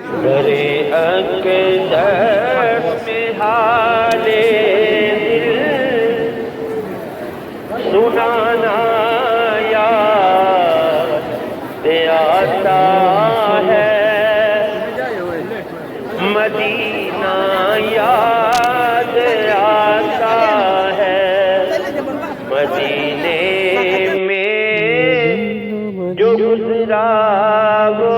درے اقدس میں حال دل سنانا یاد آتا ہے، مدینہ یاد آتا ہے، مدینے میں جو گزرا وہ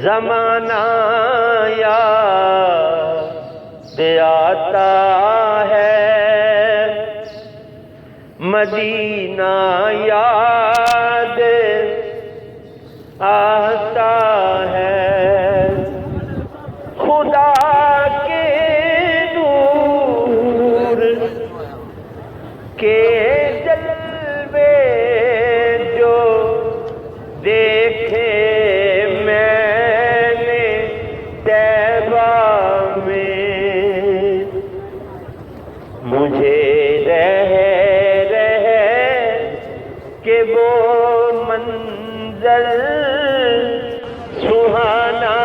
زمانہ یاد آتا ہے، مدینہ یاد آتا ہے۔ خدا کے نور کے جلوے جو دیکھے مجھے رہ کہ وہ منظر سہانا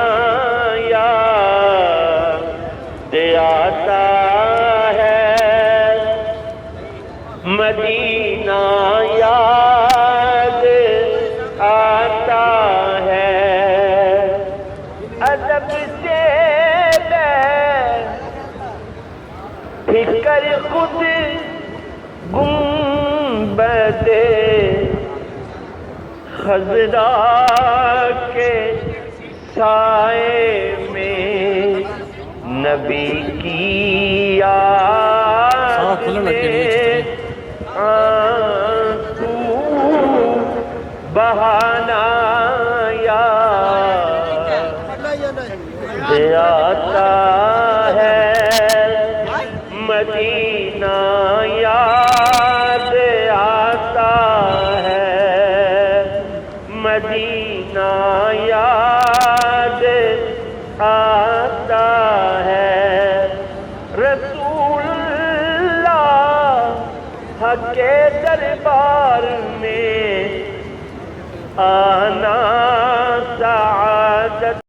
یاد آتا ہے، مدینہ یاد آتا ہے۔ ادب سے فکر خود گنبد خضرا کے سائے میں نبی کی یاد میں آنسو بہانا یاد آتا ہے، مدینہ یاد آتا ہے، مدینہ یاد آتا ہے۔ رسول اللہ کے دربار میں آنا